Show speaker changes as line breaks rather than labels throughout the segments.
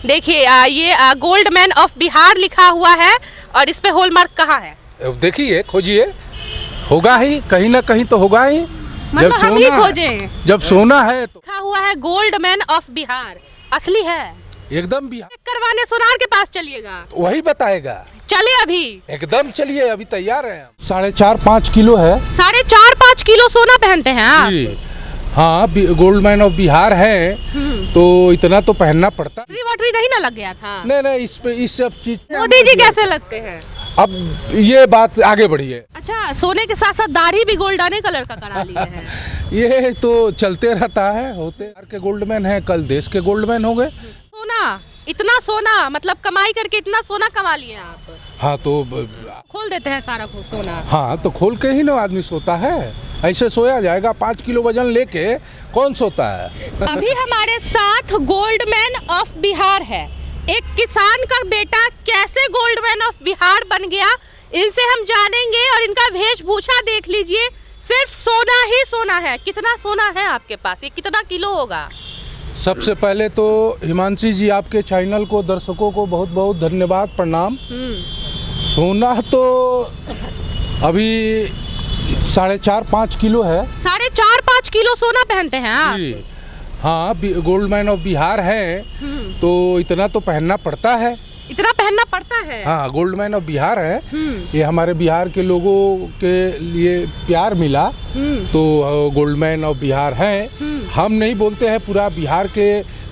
देखिए ये gold man of Bihar लिखा हुआ है और इस पे हॉलमार्क कहाँ है?
देखिए खोजिए, होगा ही कहीं ना कहीं तो होगा ही।
मतलब हम ही खोजें?
जब सोना है तो
लिखा हुआ है गोल्ड मैन ऑफ बिहार, असली है
एकदम बिहार।
चेक करवाने सोनार के पास चलिएगा,
तो वही बताएगा।
चले अभी
एकदम चलिए, अभी तैयार है हम। 4.5-5 किलो है।
4.5-5 किलो सोना पहनते हैं आप?
जी हाँ, गोल्ड मैन ऑफ बिहार है तो इतना तो पहनना पड़ता।
वोटरी नहीं ना लग गया था?
नहीं, इस पे इस सब चीज
मोदी जी कैसे लगते हैं?
अब ये बात आगे बढ़ी है।
अच्छा, सोने के साथ साथ दाढ़ी भी गोल्डन कलर का करा लिए हैं।
ये तो चलते रहता है, होते के गोल्डमैन है, कल देश के गोल्डमैन हो गए।
सोना, इतना सोना, मतलब कमाई करके इतना सोना कमा लिए आप?
हाँ तो
खोल देते हैं सारा सोना?
हाँ तो खोल के ही ना आदमी सोता है, ऐसे सोया जाएगा? 5 किलो वजन लेके कौन सोता है?
अभी हमारे साथ गोल्डमैन ऑफ बिहार है। एक किसान का बेटा कैसे गोल्डमैन ऑफ बिहार बन गया, इनसे हम जानेंगे। और इनका वेशभूषा देख लीजिए, सिर्फ सोना ही सोना है। कितना सोना है आपके पास, ये कितना किलो होगा?
सबसे पहले तो हिमांशी जी, आपके चैनल को, दर्शकों को बहुत बहुत धन्यवाद, प्रणाम। सोना तो अभी 4.5-5 किलो है।
4.5-5 किलो सोना पहनते हैं आप?
जी हाँ, गोल्ड मैन ऑफ बिहार है तो इतना तो पहनना पड़ता है।
इतना पहनना पड़ता है?
हाँ, गोल्ड मैन ऑफ बिहार है। ये हमारे बिहार के लोगों के लिए प्यार मिला तो गोल्ड मैन ऑफ बिहार है। हम नहीं बोलते हैं, पूरा बिहार के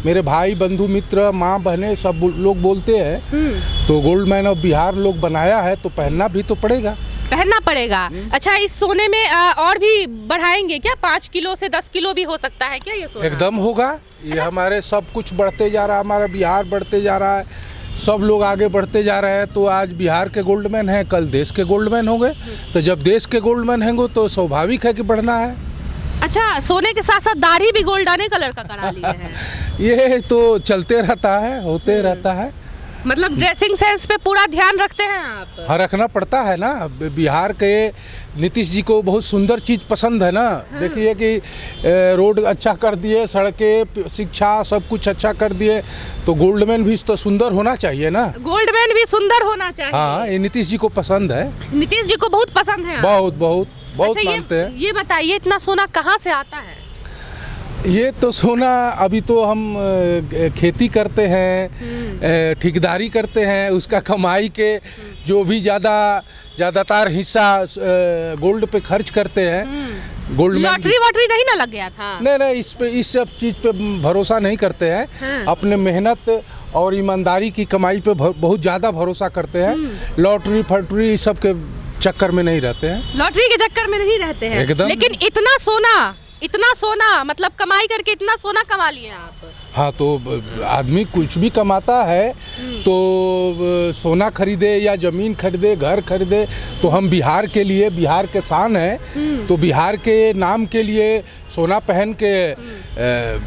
मेरे भाई बंधु मित्र माँ बहनें सब लोग बोलते हैं। तो गोल्ड मैन ऑफ बिहार लोग बनाया है तो पहनना भी तो पड़ेगा।
पहनना पड़ेगा। अच्छा, इस सोने में और भी बढ़ाएंगे क्या? 5 किलो से 10 किलो भी हो सकता है क्या ये सोना?
एकदम होगा। ये हमारे सब कुछ बढ़ते जा रहा है, हमारा बिहार बढ़ते जा रहा है, सब लोग आगे बढ़ते जा रहे हैं। तो आज बिहार के गोल्डमैन हैं, कल देश के गोल्डमैन होंगे। तो जब देश के गोल्डमैन होंगे तो स्वाभाविक है कि बढ़ना है।
अच्छा, सोने के साथ साथ दाढ़ी भी गोल्डन कलर का करा लिए हैं?
ये तो चलते रहता है, होते रहता है।
मतलब ड्रेसिंग सेंस पे पूरा ध्यान रखते हैं आप?
हाँ, रखना पड़ता है ना। बिहार के नीतीश जी को बहुत सुंदर चीज़ पसंद है ना। देखिए कि रोड अच्छा कर दिए, सड़कें, शिक्षा, सब कुछ अच्छा कर दिए, तो गोल्डमैन भी तो सुंदर होना चाहिए ना।
गोल्डमैन भी सुंदर होना चाहिए।
हाँ, ये नीतीश जी को पसंद है।
नीतीश जी को बहुत पसंद है?
बहुत बहुत बहुत
अच्छा,
मानते हैं।
ये बताइए, इतना सोना कहाँ से आता है?
ये तो सोना अभी तो हम खेती करते हैं, ठेकेदारी करते हैं, उसका कमाई के जो भी ज़्यादातर हिस्सा गोल्ड पे खर्च करते हैं। गोल्ड
लॉटरी वोटरी नहीं ना लग गया था?
नहीं, इस सब चीज़ पे भरोसा नहीं करते हैं। अपने मेहनत और ईमानदारी की कमाई पे बहुत ज़्यादा भरोसा करते हैं। लॉटरी फटरी सब के चक्कर में नहीं रहते हैं।
लॉटरी के चक्कर में नहीं रहते हैं
एकदम।
लेकिन इतना सोना मतलब कमाई करके इतना सोना कमा लिए आप?
हाँ, तो आदमी कुछ भी कमाता है तो सोना खरीदे या ज़मीन खरीदे, घर खरीदे, तो हम बिहार के लिए, बिहार के शान है तो बिहार के नाम के लिए सोना पहन के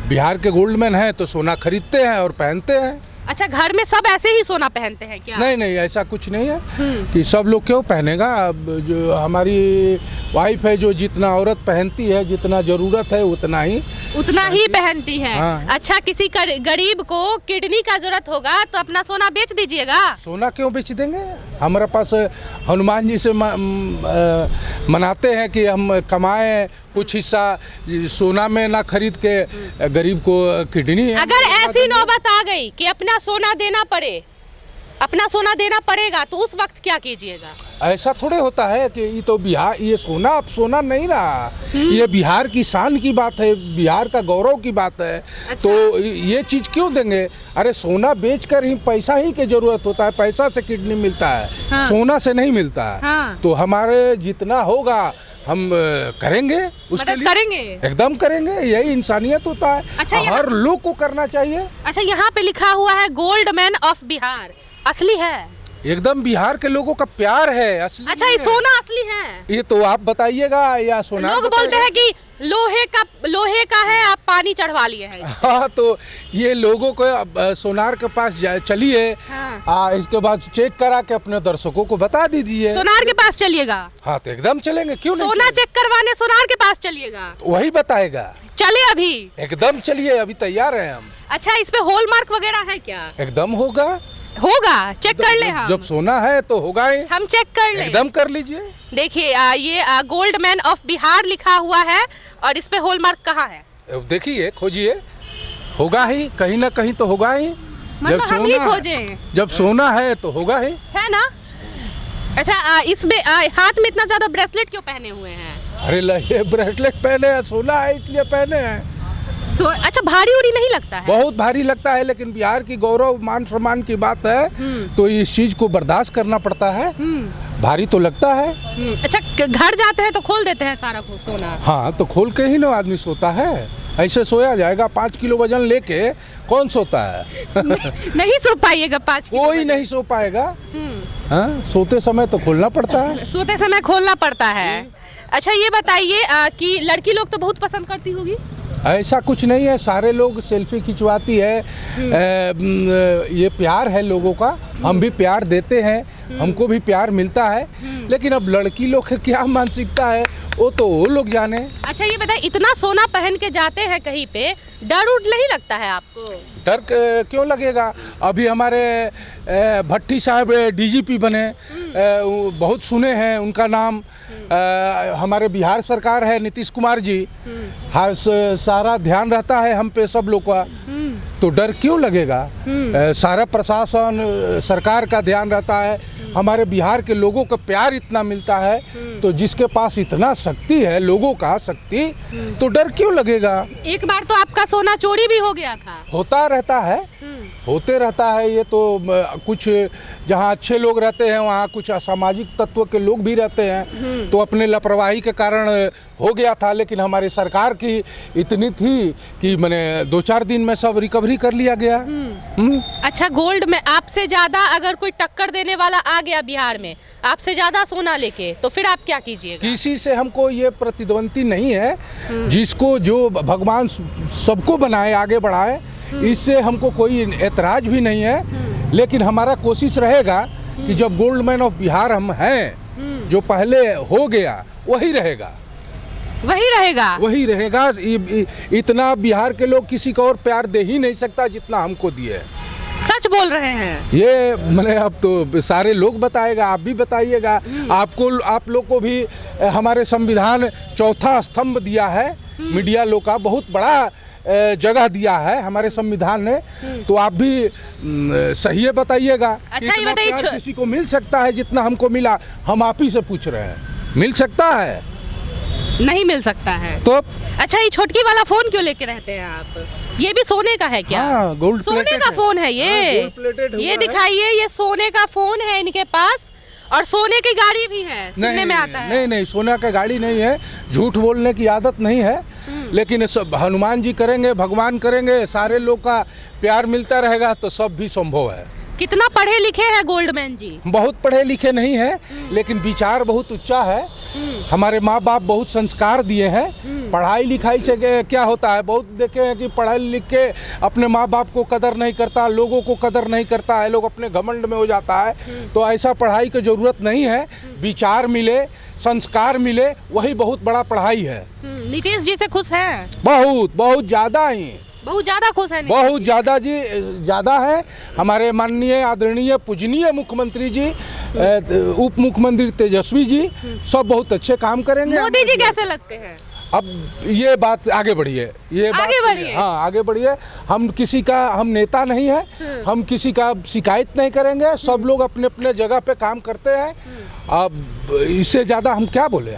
बिहार के गोल्डमैन हैं तो सोना खरीदते हैं और पहनते हैं।
अच्छा, घर में सब ऐसे ही सोना पहनते हैं क्या?
नहीं, ऐसा कुछ नहीं है कि सब लोग क्यों पहनेगा। अब जो हमारी वाइफ है, जो जितना औरत पहनती है, जितना ज़रूरत है उतना ही पहनती
है।
हाँ।
अच्छा, किसी गरीब को किडनी का जरूरत होगा तो अपना सोना बेच दीजिएगा?
सोना क्यों बेच देंगे? हमारे पास हनुमान जी से मनाते हैं कि हम कमाएं कुछ हिस्सा, सोना में ना खरीद के गरीब को किडनी।
अगर ऐसी नौबत आ गई कि अपना सोना देना पड़ेगा तो उस वक्त क्या कीजिएगा?
ऐसा थोड़े होता है कि ये तो बिहार, ये सोना अब सोना नहीं रहा। ये बिहार की शान की बात है, बिहार का गौरव की बात है। अच्छा। तो ये चीज़ क्यों देंगे? अरे सोना बेचकर ही पैसा ही की जरूरत होता है, पैसा से किडनी मिलता है। हाँ। सोना से नहीं मिलता है। हाँ। तो हमारे जितना होगा हम करेंगे, उसके लिए
करेंगे,
एकदम करेंगे। यही इंसानियत होता है। अच्छा, हर लोग को करना चाहिए।
अच्छा, यहाँ पे लिखा हुआ है गोल्ड मैन ऑफ बिहार, असली है?
एकदम बिहार के लोगों का प्यार है, असली
अच्छा,
नहीं
ये
है।
सोना असली है?
ये तो आप बताइएगा या सोना
लोग बोलते हैं कि लोहे का है, आप पानी चढ़वा लिए हैं।
हाँ, तो ये लोगों को अब सोनार के पास चलिए,
हाँ।
इसके बाद चेक करा के अपने दर्शकों को बता दीजिए।
सोनार के पास चलिएगा?
हाँ, तो एकदम चलेंगे, क्यों नहीं
सोना चेक करवाने सोनार के पास चलिएगा?
तो वही बताएगा।
चले अभी?
एकदम चलिए, अभी तैयार हैं हम।
अच्छा, इस पे हॉलमार्क वगैरह है क्या?
एकदम होगा
चेक कर ले हम।
जब सोना है तो होगा ही।
हम चेक कर ले।
एकदम कर लीजिए।
देखिए, ये गोल्ड मैन ऑफ बिहार लिखा हुआ है और इस पे हॉलमार्क कहाँ है?
देखिए, खोजिए, होगा ही, कहीं ना कहीं तो होगा ही।
मतलब हम ही खोजे?
जब सोना है तो होगा ही,
है ना? अच्छा, इसमें हाथ में इतना ज्यादा ब्रेसलेट क्यों पहने हुए हैं?
अरे ये ब्रेसलेट पहने हैं, सोना है इसलिए पहने हैं।
अच्छा, भारी उड़ी नहीं लगता है?
बहुत भारी लगता है, लेकिन बिहार की गौरव मान सम्मान की बात है, तो इस चीज को बर्दाश्त करना पड़ता है। भारी तो लगता है।
अच्छा, घर जाते हैं तो खोल देते हैं सारा सोना?
हाँ, तो खोल के ही ना आदमी सोता है, ऐसे सोया जाएगा? 5 किलो वजन लेके कौन सोता है?
नहीं सो पाइएगा 5 किलो?
कोई नहीं सो पाएगा। हाँ, सोते समय तो खोलना पड़ता है।
सोते समय खोलना पड़ता है। अच्छा, ये बताइए कि लड़की लोग तो बहुत पसंद करती होगी?
ऐसा कुछ नहीं है, सारे लोग सेल्फी खिंचवाती है। ये प्यार है लोगों का, हम भी प्यार देते हैं, हमको भी प्यार मिलता है। लेकिन अब लड़की लोग की क्या मानसिकता है वो लोग जाने।
अच्छा, ये बताइए, इतना सोना पहन के जाते हैं कहीं पे, डर उड़ नहीं लगता है आपको?
डर क्यों लगेगा? अभी हमारे भट्टी साहब डीजीपी बने, बहुत सुने हैं उनका नाम। हमारे बिहार सरकार है, नीतीश कुमार जी, हर सारा ध्यान रहता है हम पे सब लोग का, तो डर क्यों लगेगा? सारा प्रशासन सरकार का ध्यान रहता है, हमारे बिहार के लोगों का प्यार इतना मिलता है, तो जिसके पास इतना शक्ति है, लोगों का शक्ति, तो डर क्यों लगेगा?
एक बार तो आपका सोना चोरी भी हो गया था।
होता रहता है, होते रहता है। ये तो कुछ जहाँ अच्छे लोग रहते हैं वहाँ कुछ असामाजिक तत्व के लोग भी रहते हैं, तो अपने लापरवाही के कारण हो गया था। लेकिन हमारी सरकार की इतनी थी कि मैंने 2-4 दिन में सब रिकवरी कर लिया गया।
अच्छा, गोल्ड में आपसे ज्यादा अगर कोई टक्कर देने वाला आ गया बिहार में आपसे ज्यादा सोना लेके, तो फिर आप क्या कीजिएगा?
किसी से हमको ये प्रतिद्वंदी नहीं है, जिसको जो भगवान सबको बनाए, आगे बढ़ाए, इससे हमको कोई एतराज भी नहीं है। लेकिन हमारा कोशिश रहेगा कि जब गोल्ड मैन ऑफ बिहार हम हैं, जो पहले हो गया वही रहेगा,
वही रहेगा,
वही रहेगा। इतना बिहार के लोग किसी को और प्यार दे ही नहीं सकता जितना हमको दिए।
सच बोल रहे हैं
ये, मैंने अब तो सारे लोग बताएगा, आप भी बताइएगा। आप लोग को भी हमारे संविधान चौथा स्तंभ दिया है, मीडिया लोग का बहुत बड़ा जगह दिया है हमारे संविधान ने, तो आप भी सही है बताइएगा।
अच्छा, ये बताइए,
किसी को मिल सकता है जितना हमको मिला? हम आप ही से पूछ रहे हैं, मिल सकता है?
नहीं मिल सकता है।
तो
अच्छा, ये छोटकी वाला फोन क्यों लेके रहते हैं आप? ये भी सोने का है क्या?
हाँ, गोल्ड
सोने का फोन है ये।
हाँ, गोल्ड प्लेटेड हुआ
ये
है।
दिखाइए, ये सोने का फोन है इनके पास, और सोने की गाड़ी भी है, सुनने में आता है।
नहीं, सोना का गाड़ी नहीं है, झूठ बोलने की आदत नहीं है। लेकिन सब हनुमान जी करेंगे, भगवान करेंगे, सारे लोग का प्यार मिलता रहेगा तो सब भी संभव है।
कितना पढ़े लिखे हैं गोल्डमैन जी?
बहुत पढ़े लिखे नहीं है, लेकिन विचार बहुत ऊंचा है। हमारे माँ बाप बहुत संस्कार दिए हैं। पढ़ाई लिखाई से क्या होता है, बहुत देखे हैं कि पढ़ाई लिख के अपने माँ बाप को कदर नहीं करता, लोगों को कदर नहीं करता है, लोग अपने घमंड में हो जाता है। तो ऐसा पढ़ाई की जरूरत नहीं है, विचार मिले, संस्कार मिले, वही बहुत बड़ा पढ़ाई है।
नीतीश जी से खुश हैं?
बहुत ज़्यादा ही,
बहुत ज्यादा खुश है?
बहुत ज़्यादा जी, ज़्यादा है। हमारे माननीय आदरणीय पूजनीय मुख्यमंत्री जी, उप मुख्यमंत्री तेजस्वी जी, सब बहुत अच्छे काम करेंगे।
मोदी जी कैसे लगते हैं?
अब ये बात आगे बढ़िए, ये
आगे बढ़िए।
हाँ, आगे बढ़िए। हम नेता नहीं है, हम किसी का शिकायत नहीं करेंगे। सब लोग अपने अपने जगह पे काम करते हैं। अब इससे ज़्यादा हम क्या बोले?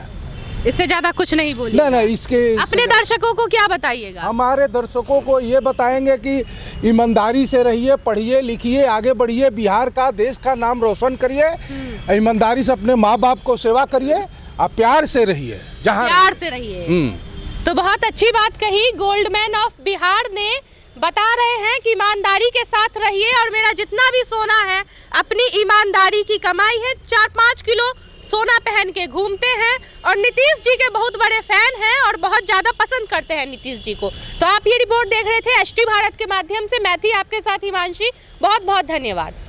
इससे ज्यादा कुछ नहीं बोलिए।
नहीं, इसके
अपने दर्शकों को क्या बताइएगा?
हमारे दर्शकों को ये बताएंगे कि ईमानदारी से रहिए, पढ़िए लिखिए, आगे बढ़िए, बिहार का, देश का नाम रोशन करिए, ईमानदारी से अपने माँ बाप को सेवा करिए, आप प्यार से रहिए, जहाँ
प्यार से रहिए। तो बहुत अच्छी बात कही गोल्डमैन ऑफ बिहार ने बता रहे हैं कि ईमानदारी के साथ रहिए और मेरा जितना भी सोना है अपनी ईमानदारी की कमाई है। 4-5 किलो सोना पहन के घूमते हैं और नीतीश जी के बहुत बड़े फैन हैं और बहुत ज़्यादा पसंद करते हैं नीतीश जी को। तो आप ये रिपोर्ट देख रहे थे एचटी भारत के माध्यम से। मैं थी आपके साथ हिमांशी। बहुत बहुत धन्यवाद।